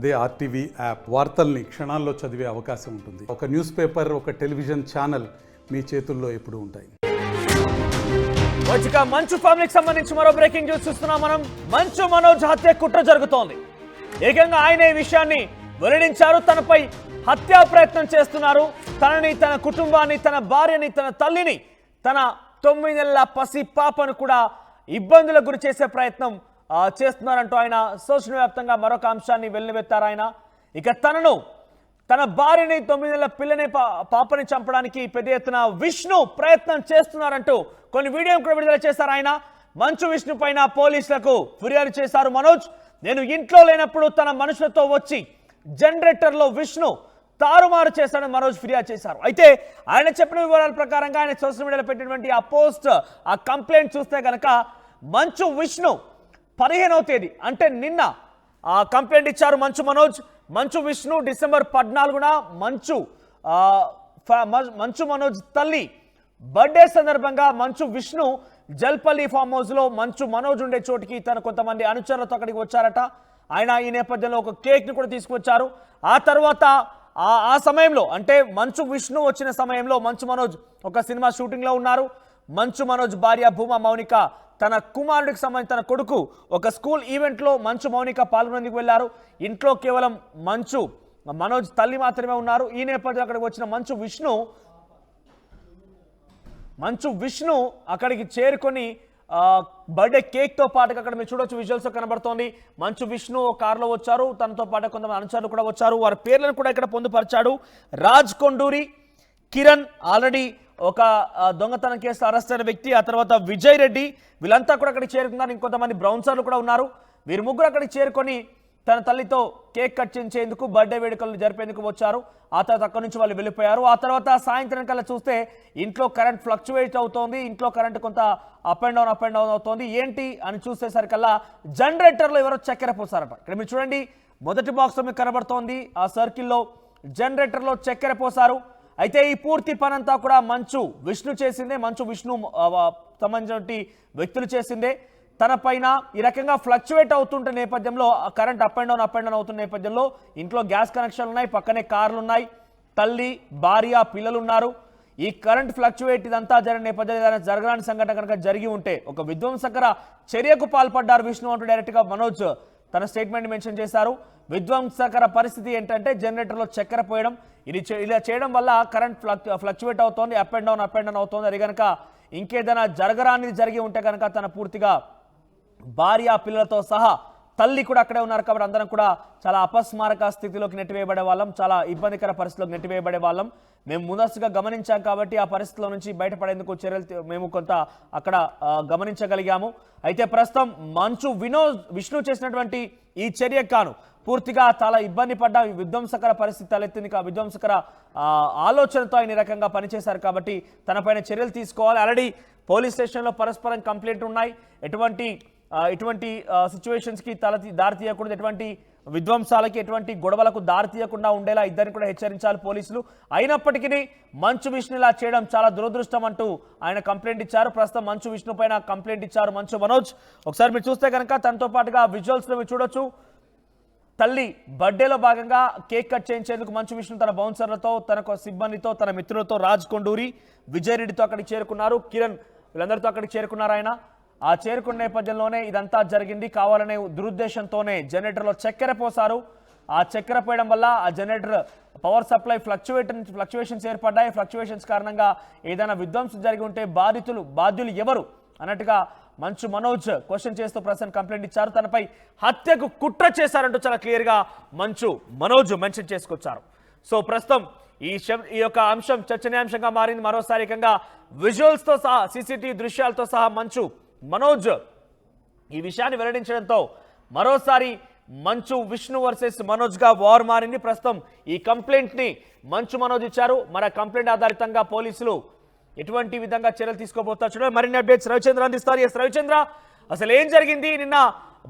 అదే RTV app వార్తల్ని క్షణాల్లో చదివే అవకాశం ఉంటుంది. ఒక న్యూస్ పేపర్, ఒక టెలివిజన్ ఛానల్ మీ చేతుల్లో ఎప్పుడూ ఉంటాయి. వచ్చిక మంచు ఫ్యామిలీకి సంబంధించి మరో బ్రేకింగ్ న్యూస్ చూస్తున్నాం మనం. మంచు మనోజ్ హత్య కుట్ర జరుగుతోంది. ఏకంగా ఆయన ఈ విషయాన్ని వెల్లడించారు. తనపై హత్యా ప్రయత్నం చేస్తున్నారు. తనని, తన కుటుంబాన్ని, తన భార్యని, తన తల్లిని, తన 9 నెలల పసి పాపను కూడా ఇబ్బందులకు గురి చేసే ప్రయత్నం చేస్తున్నారంటూ ఆయన సోషల్ వ్యాప్తంగా మరొక అంశాన్ని వెల్లువెత్తారు. ఆయన ఇక తన భార్యని, 9 నెలల పిల్లని, పాపని చంపడానికి పెద్ద ఎత్తున విష్ణు ప్రయత్నం చేస్తున్నారంటూ కొన్ని వీడియోలు కూడా విడుదల చేశారు. ఆయన మంచు విష్ణు పైన పోలీసులకు ఫిర్యాదు చేశారు. మనోజ్, నేను ఇంట్లో లేనప్పుడు తన మనుషులతో వచ్చి జనరేటర్లో విష్ణు తారుమారు చేశాడని మనోజ్ ఫిర్యాదు చేశారు. అయితే ఆయన చెప్పిన వివరాల ప్రకారంగా ఆయన సోషల్ మీడియాలో పెట్టినటువంటి ఆ పోస్ట్, ఆ కంప్లైంట్ చూస్తే కనుక మంచు విష్ణు 15వ తేదీ అంటే నిన్న ఆ కంప్లైంట్ ఇచ్చారు మంచు మనోజ్. మంచు విష్ణు డిసెంబర్ 14న మంచు మనోజ్ తల్లి బర్త్డే సందర్భంగా మంచు విష్ణు జల్పల్లి ఫామ్ హౌస్ లో మంచు మనోజ్ ఉండే చోటికి తన కొంతమంది అనుచరులతో అక్కడికి వచ్చారట. ఆయన ఈ నేపథ్యంలో ఒక కేక్ ని కూడా తీసుకొచ్చారు. ఆ తర్వాత ఆ సమయంలో అంటే మంచు విష్ణు వచ్చిన సమయంలో మంచు మనోజ్ ఒక సినిమా షూటింగ్ లో ఉన్నారు. మంచు మనోజ్ భార్య భూమా మౌనిక తన కుమారుడికి సంబంధించి తన కొడుకు ఒక స్కూల్ ఈవెంట్ లో మంచు మౌనిక పాల్గొనేందుకు వెళ్లారు. ఇంట్లో కేవలం మనోజ్ తల్లి మాత్రమే ఉన్నారు. ఈ నేపథ్యంలో అక్కడికి వచ్చిన మంచు విష్ణు అక్కడికి చేరుకొని బర్త్డే కేక్ తో పాటుగా అక్కడ మీరు చూడొచ్చు, విజువల్స్ కనబడుతోంది. మంచు విష్ణు కారులో వచ్చారు. తనతో పాటు కొంతమంది అనుచరులు కూడా వచ్చారు. వారి పేర్లను కూడా ఇక్కడ పొందుపరిచాడు. రాజ్ కొండూరి, కిరణ్ ఆల్రెడీ ఒక దొంగతనం కేసు అరెస్ట్ అయిన వ్యక్తి, ఆ తర్వాత విజయ్ రెడ్డి, వీళ్ళంతా కూడా అక్కడికి చేరుకున్నారు. ఇంకొంతమంది బ్రౌన్సర్లు కూడా ఉన్నారు. వీరు ముగ్గురు అక్కడికి చేరుకొని తన తల్లితో కేక్ కట్ చేయించేందుకు, బర్త్డే వేడుకలు జరిపేందుకు వచ్చారు. ఆ తర్వాత అక్కడి నుంచి వాళ్ళు వెళ్ళిపోయారు. ఆ తర్వాత సాయంత్రం కల్లా చూస్తే ఇంట్లో కరెంట్ ఫ్లక్చువేట్ అవుతోంది. ఇంట్లో కరెంట్ కొంత అప్ అండ్ డౌన్ అవుతోంది. ఏంటి అని చూసేసరికల్లా జనరేటర్లో ఎవరో చక్కెర పోసారట. ఇక్కడ మీరు చూడండి, మొదటి బాక్స్లో మీకు కనబడుతోంది. ఆ సర్కిల్లో జనరేటర్లో చక్కెర పోసారు. అయితే ఈ పూర్తి పనంతా కూడా మంచు విష్ణు చేసిందే. మంచు విష్ణు సంబంధించిన వ్యక్తులు చేసిందే. తన పైన ఈ రకంగా ఫ్లక్చువేట్ అవుతుంటే నేపథ్యంలో కరెంట్ అప్ అండ్ డౌన్ అవుతున్న నేపథ్యంలో ఇంట్లో గ్యాస్ కనెక్షన్లు ఉన్నాయి, పక్కనే కార్లు ఉన్నాయి, తల్లి, భార్య, పిల్లలు ఉన్నారు. ఈ కరెంట్ ఫ్లక్చువేట్ ఇదంతా జరిగిన నేపథ్యంలో ఏదైనా జరగని సంఘటన కనుక జరిగి ఉంటే ఒక విధ్వంసకర చర్యకు పాల్పడ్డారు విష్ణు అంటూ డైరెక్ట్గా మనోజ్ తన స్టేట్మెంట్ మెన్షన్ చేశారు. విధ్వంసకర పరిస్థితి ఏంటంటే జనరేటర్లో చక్కెర పోయడం. ఇలా చేయడం వల్ల కరెంట్ ఫ్లక్చువేట్ అవుతోంది, అప్ అండ్ డౌన్ అవుతోంది. అది కనుక ఇంకేదైనా జరగరానిది జరిగి ఉంటే కనుక తన పూర్తిగా భార్య, పిల్లలతో సహా తల్లి కూడా అక్కడే ఉన్నారు. కాబట్టి అందరం కూడా చాలా అపస్మారక స్థితిలోకి నెట్టివేయబడే వాళ్ళం, చాలా ఇబ్బందికర పరిస్థితిలోకి నెట్టివేయబడే వాళ్ళం. మేము ముందస్తుగా గమనించాం కాబట్టి ఆ పరిస్థితుల నుంచి బయటపడేందుకు చర్యలు మేము కొంత అక్కడ గమనించగలిగాము. అయితే ప్రస్తుతం మంచు విష్ణు చేసినటువంటి ఈ చర్యకు గాను పూర్తిగా చాలా ఇబ్బంది పడ్డ విధ్వంసకర పరిస్థితి తలెత్తింది. విధ్వంసకర ఆలోచనతో ఆయన ఈ రకంగా పనిచేశారు కాబట్టి తనపైన చర్యలు తీసుకోవాలి. ఆల్రెడీ పోలీస్ స్టేషన్లో పరస్పరం కంప్లైంట్ ఉన్నాయి. ఇటువంటి సిచ్యువేషన్స్కి దారి తీయకూడదు, ఎటువంటి విధ్వంసాలకి, ఎటువంటి గొడవలకు దారి తీయకుండా ఉండేలా ఇద్దరిని కూడా హెచ్చరించాలి పోలీసులు. అయినప్పటికీ మంచు విష్ణు ఇలా చేయడం చాలా దురదృష్టం అంటూ ఆయన కంప్లైంట్ ఇచ్చారు. ప్రస్తుతం మంచు విష్ణు పైన కంప్లైంట్ ఇచ్చారు మంచు మనోజ్. ఒకసారి మీరు చూస్తే కనుక తనతో పాటుగా విజువల్స్లో మీరు చూడొచ్చు, తల్లి బర్త్డేలో భాగంగా కేక్ కట్ చేయించేందుకు మంచు విష్ణు తన బౌన్సర్లతో, తన సిబ్బందితో, తన మిత్రులతో, రాజ్ కొండూరి, విజయ్ రెడ్డితో అక్కడికి చేరుకున్నారు. కిరణ్ వీళ్ళందరితో అక్కడికి చేరుకున్నారు. ఆయన ఆ చేరుకున్న నేపథ్యంలోనే ఇదంతా జరిగింది. కావాలనే దురుద్దేశంతోనే జనరేటర్లో చక్కెర పోసారు. ఆ చక్కెర పోయడం వల్ల ఆ జనరేటర్ పవర్ సప్లై ఫ్లక్చువేషన్స్ ఏర్పడ్డాయి. ఫ్లక్చువేషన్స్ కారణంగా ఏదైనా విధ్వంసం జరిగి ఉంటే బాధ్యులు ఎవరు అన్నట్టుగా మంచు మనోజ్ క్వశ్చన్ చేస్తూ ప్రస్తుతం కంప్లైంట్ ఇచ్చారు. తనపై హత్యకు కుట్ర చేశారంటూ చాలా క్లియర్గా మంచు మనోజ్ మెన్షన్ చేసుకొచ్చారు. సో ప్రస్తుతం ఈ యొక్క అంశం చర్చనీయాంశంగా మారింది. మరోసారి ఏకంగా విజువల్స్తో సహా, సీసీటీవీ దృశ్యాలతో సహా మంచు మనోజ్ ఈ విషయాన్ని వెల్లడించడంతో మరోసారి మంచు విష్ణు వర్సెస్ మనోజ్ గా వార్ మారింది. ప్రస్తుతం ఈ కంప్లైంట్ ని మంచు మనోజ్ ఇచ్చారు. మరి కంప్లైంట్ ఆధారితంగా పోలీసులు ఎటువంటి విధంగా చర్యలు తీసుకోబోతారు చూడండి. మరిన్ని అప్డేట్స్ రవిచంద్ర అందిస్తారు. ఎస్ రవిచంద్ర, అసలు ఏం జరిగింది? నిన్న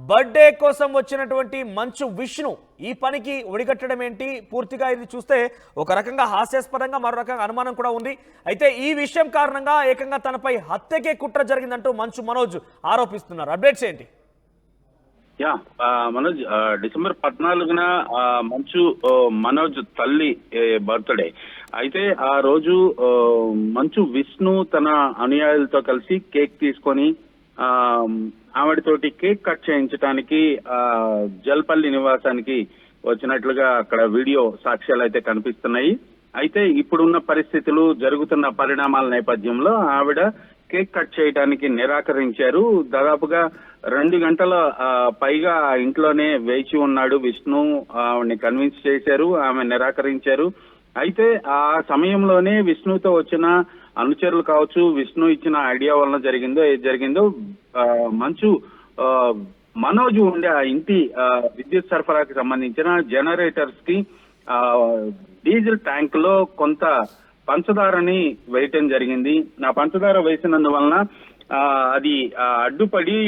బర్త్డే కోసం వచ్చినటువంటి మంచు విష్ణు ఈ పనికి ఒడిగట్టడం ఏంటి? పూర్తిగా ఇది చూస్తే ఒక రకంగా హాస్యాస్పదంగా, మరో రకంగా అనుమానం కూడా ఉంది. అయితే ఈ విషయం కారణంగా ఏకంగా తనపై హత్యకే కుట్ర జరిగిందంటూ మంచు మనోజ్ ఆరోపిస్తున్నారు. అప్డేట్స్ ఏంటి? యా మనోజ్, డిసెంబర్ 14న మంచు మనోజ్ తల్లి బర్త్డే. అయితే ఆ రోజు మంచు విష్ణు తన అనుయాయులతో కలిసి కేక్ తీసుకొని ఆవిడతోటి కేక్ కట్ చేయించడానికి జల్పల్లి నివాసానికి వచ్చినట్లుగా అక్కడ వీడియో సాక్ష్యాలు అయితే కనిపిస్తున్నాయి. అయితే ఇప్పుడున్న పరిస్థితులు, జరుగుతున్న పరిణామాల నేపథ్యంలో ఆవిడ కేక్ కట్ చేయడానికి నిరాకరించారు. దాదాపుగా 2 గంటల పైగా ఆ ఇంట్లోనే వేచి ఉన్నాడు విష్ణు. ఆవిడని కన్విన్స్ చేశారు, ఆమె నిరాకరించారు. అయితే ఆ సమయంలోనే విష్ణుతో వచ్చిన అనుచరులు కావచ్చు, విష్ణు ఇచ్చిన ఐడియా వలన ఏది జరిగిందో మంచు మనోజ్ ఉండే ఆ ఇంటి విద్యుత్ సరఫరాకి సంబంధించిన జనరేటర్స్ కి డీజిల్ ట్యాంక్ లో కొంత పంచదారని వేయటం జరిగింది. ఆ పంచదార వేసినందువలన అది అడ్డుపడి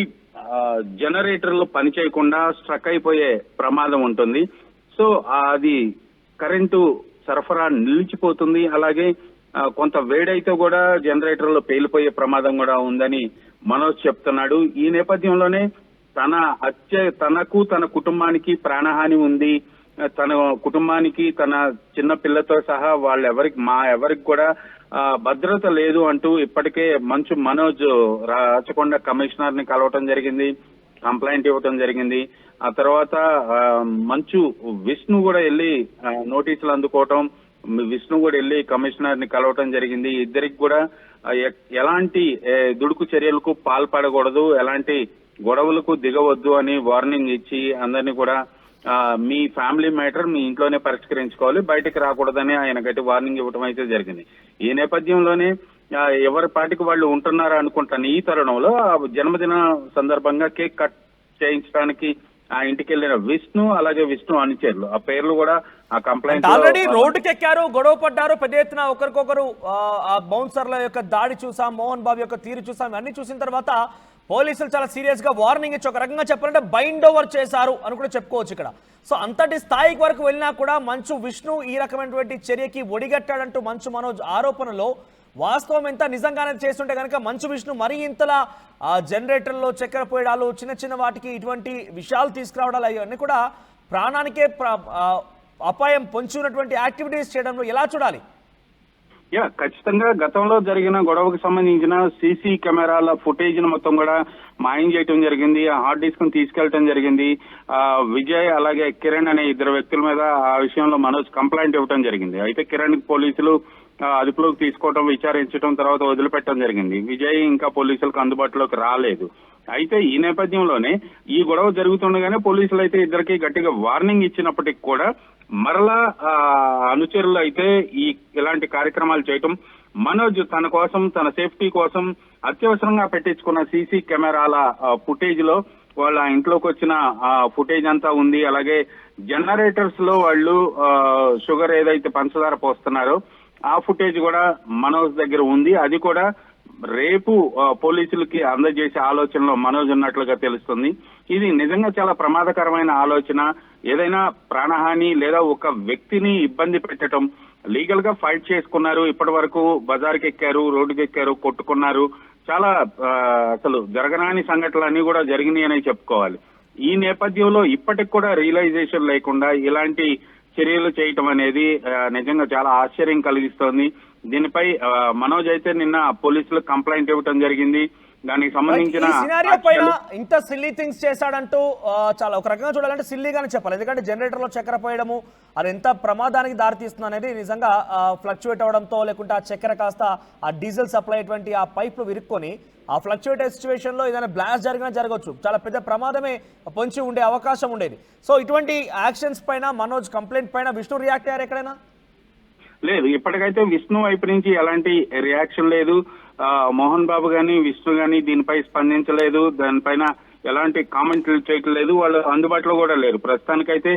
జనరేటర్లు పని చేయకుండా స్ట్రక్ అయిపోయే ప్రమాదం ఉంటుంది. సో అది కరెంటు సరఫరా నిలిచిపోతుంది. అలాగే కొంత వేడైతే కూడా జనరేటర్లు పేలిపోయే ప్రమాదం కూడా ఉందని మనోజ్ చెప్తున్నాడు. ఈ నేపథ్యంలోనే తనకు తన కుటుంబానికి ప్రాణహాని ఉంది, తన కుటుంబానికి తన చిన్న పిల్లతో సహా ఎవరికి కూడా భద్రత లేదు అంటూ ఇప్పటికే మంచు మనోజ్ రాచకొండ కమిషనర్ ని కలవటం జరిగింది, కంప్లైంట్ ఇవ్వటం జరిగింది. ఆ తర్వాత మంచు విష్ణు కూడా వెళ్ళి నోటీసులు అందుకోవటం, విష్ణు కూడా వెళ్ళి కమిషనర్ ని కలవటం జరిగింది. ఇద్దరికి కూడా ఎలాంటి దుడుకు చర్యలకు పాల్పడకూడదు, ఎలాంటి గొడవలకు దిగవద్దు అని వార్నింగ్ ఇచ్చి అందరినీ కూడా మీ ఫ్యామిలీ మ్యాటర్ మీ ఇంట్లోనే పరిష్కరించుకోవాలి, బయటకు రాకూడదని ఆయన గట్టి వార్నింగ్ ఇవ్వటం అయితే జరిగింది. ఈ నేపథ్యంలోనే ఎవరి పాటికి వాళ్ళు ఉంటున్నారా అనుకుంటాను. ఈ తరుణంలో జన్మదిన సందర్భంగా కేక్ కట్ చేయించడానికి ఆ ఇంటికి వెళ్ళిన విష్ణు, అలాగే విష్ణు అనుచరులు, ఆ పేర్లు కూడా ఆ కంప్లైంట్ ఆల్రెడీ రోడ్డుకెక్కారు, గొడవ పడ్డారు, పెద్ద ఎత్తున ఒకరికొకరు ఆ బౌన్సర్ల యొక్క దాడి చూసాం, మోహన్ బాబు యొక్క తీరు చూసాం. అన్ని చూసిన తర్వాత పోలీసులు చాలా సీరియస్ గా వార్నింగ్ ఇచ్చి, ఒక రకంగా చెప్పాలంటే బైండ్ ఓవర్ చేశారు అని కూడా చెప్పుకోవచ్చు ఇక్కడ. సో అంతటి స్థాయికి వరకు వెళ్ళినా కూడా మంచు విష్ణు ఈ రకమైనటువంటి చర్యకి ఒడిగట్టాడంటూ మంచు మనోజ్ ఆరోపణలో వాస్తవం ఎంత, నిజంగానే చేస్తుంటే కనుక మంచు విష్ణు మరీ ఇంతలా జనరేటర్లో చక్కెర పోయడాలు, చిన్న చిన్న వాటికి ఇటువంటి విషయాలు తీసుకురావడాలు అవన్నీ కూడా ప్రాణానికే అపాయం పొంచి ఉన్నటువంటి యాక్టివిటీస్ చేయడంలో ఎలా చూడాలి? ఖచ్చితంగా గతంలో జరిగిన గొడవకు సంబంధించిన సీసీ కెమెరాల ఫుటేజ్ ను మొత్తం కూడా మాయం చేయటం జరిగింది, ఆ హార్డ్ డిస్క్ ను తీసుకెళ్లటం జరిగింది. విజయ్ అలాగే కిరణ్ అనే ఇద్దరు వ్యక్తుల మీద ఆ విషయంలో మనోజ్ కంప్లైంట్ ఇవ్వటం జరిగింది. అయితే కిరణ్ పోలీసులు అదుపులోకి తీసుకోవటం, విచారించడం, తర్వాత వదిలిపెట్టడం జరిగింది. విజయ్ ఇంకా పోలీసులకు అందుబాటులోకి రాలేదు. అయితే ఈ నేపథ్యంలోనే ఈ గొడవ జరుగుతుండగానే పోలీసులు అయితే ఇద్దరికి గట్టిగా వార్నింగ్ ఇచ్చినప్పటికీ కూడా మరలా అనుచరులు అయితే ఇలాంటి కార్యక్రమాలు చేయటం, మనోజ్ తన కోసం, తన సేఫ్టీ కోసం అత్యవసరంగా పెట్టించుకున్న సీసీ కెమెరాల ఫుటేజ్ లో వాళ్ళ ఇంట్లోకి వచ్చిన ఫుటేజ్ అంతా ఉంది. అలాగే జనరేటర్స్ లో వాళ్ళు షుగర్ ఏదైతే పంచదార పోస్తున్నారో ఆ ఫుటేజ్ కూడా మనోజ్ దగ్గర ఉంది. అది కూడా రేపు పోలీసులకి అందజేసే ఆలోచనలో మనోజ్ ఉన్నట్లుగా తెలుస్తుంది. ఇది నిజంగా చాలా ప్రమాదకరమైన ఆలోచన. ఏదైనా ప్రాణహాని లేదా ఒక వ్యక్తిని ఇబ్బంది పెట్టడం, లీగల్ గా ఫైట్ చేసుకున్నారు, ఇప్పటి వరకు బజార్కి ఎక్కారు, రోడ్డుకి ఎక్కారు, కొట్టుకున్నారు, చాలా అసలు జరగనాని సంఘటనలన్నీ కూడా జరిగినాయి అని చెప్పుకోవాలి. ఈ నేపథ్యంలో ఇప్పటికి కూడా రియలైజేషన్ లేకుండా ఇలాంటి చర్యలు చేయటం అనేది నిజంగా చాలా ఆశ్చర్యం కలిగిస్తోంది. దీనిపై మనోజ్ అయితే నిన్న పోలీసులకు కంప్లైంట్ ఇవ్వటం జరిగింది. దానికి సంబంధించిన ఇంత సిల్లీ థింగ్స్ చేశాడంటూ చాలా ఒక రకంగా చూడాలంటే సిల్లీగానే చెప్పాలి. ఎందుకంటే జనరేటర్ లో చక్కెర పోయడము అది ఎంత ప్రమాదానికి దారితీస్తుంది అనేది నిజంగా ఫ్లక్చువేట్ అవడంతో, లేకుంటే ఆ చక్కెర కాస్త ఆ డీజిల్ సప్లై అటువంటి ఆ పైప్లు విరుక్కొని ఆ ఫ్లక్చువేట్ సిచ్యువేషన్ లో ఏదైనా బ్లాస్ట్ జరిగినా జరగవచ్చు, చాలా పెద్ద ప్రమాదమే పొంచి ఉండే అవకాశం ఉండేది. సో ఇటువంటి యాక్షన్స్ పైన మనోజ్ కంప్లైంట్ పైన విష్ణు రియాక్ట్ అయ్యారు ఎక్కడైనా? లేదు, ఇప్పటికైతే విష్ణు వైపు నుంచి ఎలాంటి రియాక్షన్ లేదు. మోహన్ బాబు గాని విష్ణు గాని దీనిపై స్పందించలేదు, దానిపైన ఎలాంటి కామెంట్లు చేయటం లేదు, వాళ్ళు అందుబాటులో కూడా లేరు. ప్రస్తుతానికైతే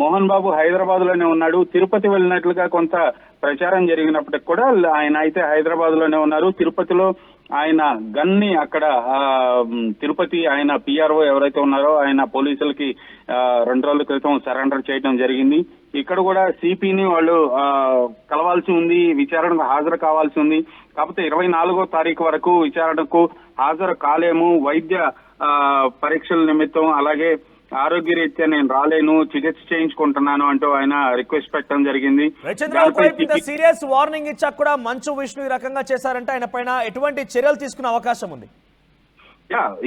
మోహన్ బాబు హైదరాబాద్ లోనే ఉన్నాడు. తిరుపతి వెళ్ళినట్లుగా కొంత ప్రచారం జరిగినప్పటికి కూడా ఆయన అయితే హైదరాబాద్ లోనే ఉన్నారు. తిరుపతిలో ఆయన గన్ని అక్కడ తిరుపతి ఆయన పిఆర్ఓ ఎవరైతే ఉన్నారో ఆయన పోలీసులకి 2 రోజుల క్రితం సరెండర్ చేయడం జరిగింది. ఇక్కడ కూడా సిపిని వాళ్ళు కలవాల్సి ఉంది, విచారణకు హాజరు కావాల్సి ఉంది. కాకపోతే 24వ తారీఖు వరకు విచారణకు హాజరు కాలేము, వైద్య పరీక్షల నిమిత్తం అలాగే ఆరోగ్యరీత్యా నేను రాలేను, చికిత్స చేయించుకుంటున్నాను అంటూ ఆయన రిక్వెస్ట్ పెట్టడం జరిగింది. సీరియస్ వార్నింగ్ ఇచ్చాక కూడా మంచు విష్ణు ఈ రకంగా చేశారంటే ఆయన పైన ఎటువంటి చర్యలు తీసుకునే అవకాశం ఉంది?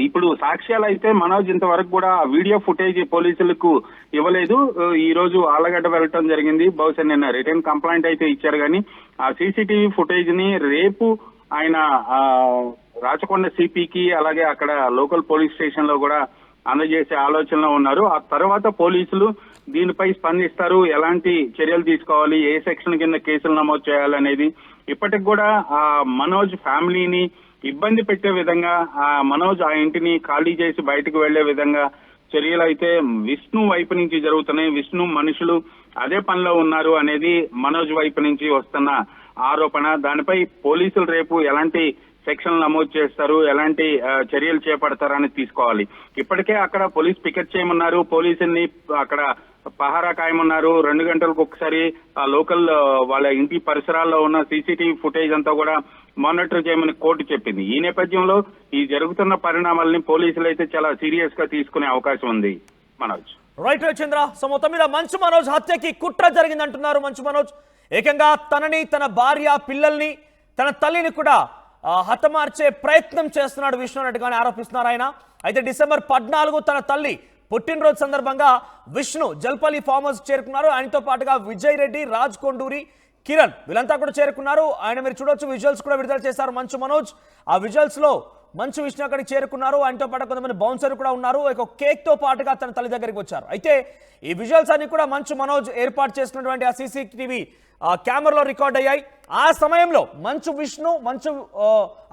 ఇప్పుడు సాక్ష్యాలు అయితే మనోజ్ ఇంతవరకు కూడా వీడియో ఫుటేజ్ పోలీసులకు ఇవ్వలేదు. ఈ రోజు ఆళ్లగడ్డ వెళ్ళటం జరిగింది. బహుశా నిన్న రిటర్న్ కంప్లైంట్ అయితే ఇచ్చారు, కానీ ఆ సీసీటీవీ ఫుటేజ్ ని రేపు ఆయన రాచకొండ సిపికి అలాగే అక్కడ లోకల్ పోలీస్ స్టేషన్ లో కూడా అందజేసే ఆలోచనలో ఉన్నారు. ఆ తర్వాత పోలీసులు దీనిపై స్పందిస్తారు, ఎలాంటి చర్యలు తీసుకోవాలి, ఏ సెక్షన్ కింద కేసులు నమోదు చేయాలనేది. ఇప్పటికి కూడా ఆ మనోజ్ ఫ్యామిలీని ఇబ్బంది పెట్టే విధంగా ఆ మనోజ్ ఆ ఇంటిని ఖాళీ చేసి బయటకు వెళ్లే విధంగా చర్యలు అయితే విష్ణు వైపు నుంచి జరుగుతున్నాయి. విష్ణు మనుషులు అదే పనిలో ఉన్నారు అనేది మనోజ్ వైపు నుంచి వస్తున్న ఆరోపణ. దానిపై పోలీసులు రేపు ఎలాంటి సెక్షన్లు నమోదు చేస్తారు, ఎలాంటి చర్యలు చేపడతారని తీసుకోవాలి. ఇప్పటికే అక్కడ పోలీస్ పికెట్ చేయమన్నారు, పోలీసుల్ని అక్కడ పహారా కాయమన్నారు. 2 గంటలకు ఒకసారి ఆ లోకల్ వాళ్ళ ఇంటి పరిసరాల్లో ఉన్న సీసీటీవీ ఫుటేజ్ అంతా కూడా మానిటర్ చేయమని కోర్టు చెప్పింది. ఈ నేపథ్యంలో ఈ జరుగుతున్న పరిణామాలని పోలీసులు అయితే చాలా సీరియస్ గా తీసుకునే అవకాశం ఉంది. మనోజ్ రైట్ చంద్ర. సో మొత్తం మీద మంచు మనోజ్ హత్యకి కుట్ర జరిగిందంటున్నారు మంచు మనోజ్. ఏకంగా తనని, తన భార్య, పిల్లల్ని, తన తల్లిని కూడా హతమార్చే ప్రయత్నం చేస్తున్నాడు విష్ణు అన్నట్టుగానే ఆరోపిస్తున్నారు ఆయన. అయితే డిసెంబర్ 14 తన తల్లి పుట్టినరోజు సందర్భంగా విష్ణు జల్పల్లి ఫామ్ హౌస్ చేరుకున్నారు. ఆయనతో పాటుగా విజయ్ రెడ్డి, రాజ్ కొండూరి, కిరణ్ వీళ్ళంతా కూడా చేరుకున్నారు. ఆయన మీరు చూడొచ్చు విజువల్స్ కూడా విడుదల చేశారు మంచు మనోజ్. ఆ విజువల్స్ లో మంచు విష్ణు అక్కడికి చేరుకున్నారు. ఆయనతో పాటు కొంతమంది బౌన్సర్ కూడా ఉన్నారు. ఒక కేక్ తో పాటుగా తన తల్లి దగ్గరికి వచ్చారు. అయితే ఈ విజువల్స్ అన్ని కూడా మంచు మనోజ్ ఏర్పాటు చేసినటువంటి ఆ సీసీటీవీ కెమెరాలో రికార్డ్ అయ్యాయి. ఆ సమయంలో మంచు విష్ణు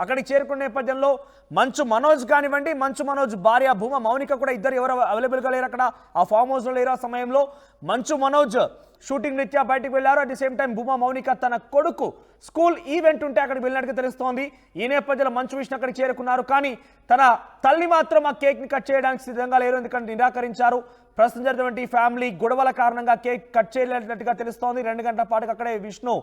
అక్కడికి చేరుకున్న నేపథ్యంలో మంచు మనోజ్ కానివ్వండి, మంచు మనోజ్ భార్య భూమా మౌనిక కూడా ఇద్దరు ఎవరు అవైలబుల్గా లేరు అక్కడ ఆ ఫామ్ హౌస్లో లేరు. ఆ సమయంలో మంచు మనోజ్ షూటింగ్ రీత్యా బయటకు వెళ్లారు. At the same time Bhuma Mounika తన కొడుకు స్కూల్ ఈవెంట్ ఉంటే అక్కడికి వెళ్ళినట్టుగా తెలుస్తోంది. ఈ నేపథ్యంలో మంచు విష్ణు అక్కడికి చేరుకున్నారు. కానీ తన తల్లి మాత్రం ఆ కేక్ ని కట్ చేయడానికి సిద్ధంగా లేరు, ఎందుకంటే నిరాకరించారు. ప్రస్తుతం జరిగినటువంటి ఫ్యామిలీ గొడవల కారణంగా కేక్ కట్ చేయలేనట్టుగా తెలుస్తోంది. 2 గంటల పాటు అక్కడే విష్ణు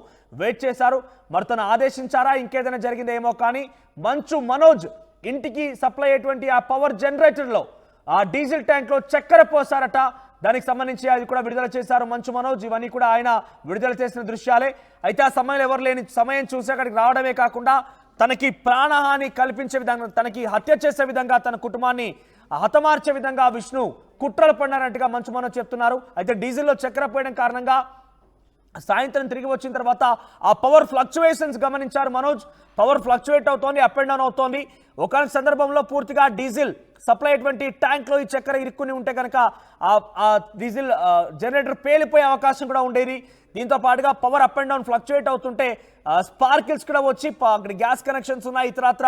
వెయిట్ చేశారు. మరి తను ఆదేశించారా, ఇంకేదైనా జరిగిందేమో కానీ మంచు మనోజ్ ఇంటికి సప్లై అయ్యేటువంటి ఆ పవర్ జనరేటర్లో ఆ డీజిల్ ట్యాంక్లో చక్కెర పోసారట. దానికి సంబంధించి అది కూడా విడుదల చేశారు మంచు మనోజ్. ఇవన్నీ కూడా ఆయన విడుదల చేసిన దృశ్యాలే. అయితే ఆ సమయంలో ఎవరు లేని సమయం చూసి అక్కడికి రావడమే కాకుండా తనకి ప్రాణహాని కల్పించే విధంగా, తనకి హత్య చేసే విధంగా, తన కుటుంబాన్ని హతమార్చే విధంగా విష్ణు కుట్రలు పడినారంటగా మంచు మనోజ్ చెప్తున్నారు. అయితే డీజిల్లో చక్కెర పోయడం కారణంగా సాయంత్రం తిరిగి వచ్చిన తర్వాత ఆ పవర్ ఫ్లక్చువేషన్స్ గమనించారు మనోజ్. పవర్ ఫ్లక్చువేట్ అవుతోంది, అప్ అండ్ డౌన్ అవుతోంది. ఒక సందర్భంలో పూర్తిగా డీజిల్ సప్లై అయ్యేటువంటి ట్యాంక్లో ఈ చక్కెర ఇరుక్కుని ఉంటే కనుక ఆ డీజిల్ జనరేటర్ పేలిపోయే అవకాశం కూడా ఉండేది. దీంతో పాటుగా power up and down fluctuate అవుతుంటే స్పార్కిల్స్ కూడా వచ్చి అక్కడ గ్యాస్ కనెక్షన్స్ ఉన్నాయి, ఇతరత్ర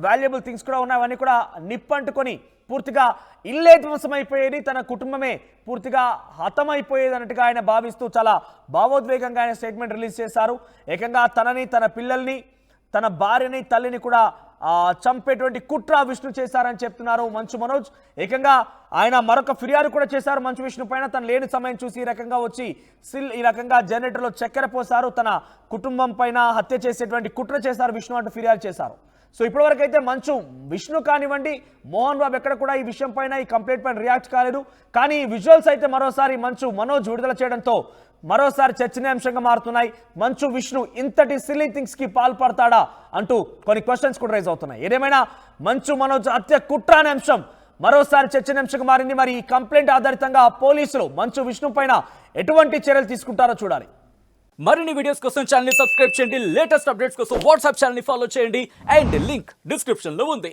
వాల్యుబుల్ థింగ్స్ కూడా ఉన్నాయి. అవన్నీ కూడా నిప్పంటుకొని పూర్తిగా ఇల్లే ధ్వంసమైపోయేది, తన కుటుంబమే పూర్తిగా హతమైపోయేది అన్నట్టుగా ఆయన భావిస్తూ చాలా భావోద్వేగంగా ఆయన స్టేట్మెంట్ రిలీజ్ చేశారు. ఏకంగా తనని, తన పిల్లల్ని, తన భార్యని, తల్లిని కూడా చంపేటువంటి కుట్ర విష్ణు చేశారని చెప్తున్నారు మంచు మనోజ్. ఏకంగా ఆయన మరొక ఫిర్యాదు కూడా చేశారు మంచు విష్ణు పైన. తను లేని సమయం చూసి ఈ రకంగా వచ్చి ఈ రకంగా జనరేటర్లో చక్కెర పోసారు, తన కుటుంబం పైన హత్య చేసేటువంటి కుట్ర చేశారు విష్ణు అంటూ ఫిర్యాదు చేశారు. సో ఇప్పటివరకు అయితే మంచు విష్ణు కానివ్వండి, మోహన్ బాబు ఎక్కడ కూడా ఈ విషయం పైన, ఈ కంప్లైంట్ పైన రియాక్ట్ కాలేదు. కానీ ఈ విజువల్స్ అయితే మరోసారి మంచు మనోజ్ విడుదల చేయడంతో మరోసారి చర్చనీయాంశంగా మారుతున్నాయి. మంచు విష్ణు ఇంతటి సిల్లీ థింగ్స్ కి పాల్పడతాడా అంటూ కొన్ని క్వశ్చన్స్ కూడా రైజ్ అవుతున్నాయి. ఏదేమైనా మంచు మనోజ్ హత్య కుట్ర అనే అంశం మరోసారి చర్చనీయాంశంగా మారింది. మరి ఈ కంప్లైంట్ ఆధారితంగా పోలీసులు మంచు విష్ణు పైన ఎటువంటి చర్యలు తీసుకుంటారో చూడాలి. మరిన్ని వీడియోస్ కోసం ఛానల్ ని సబ్స్క్రైబ్ చేయండి. లేటెస్ట్ అప్డేట్స్ కోసం వాట్సాప్ ఛానల్ ని ఫాలో చేయండి. అండ్ లింక్ డిస్క్రిప్షన్ లో ఉంది.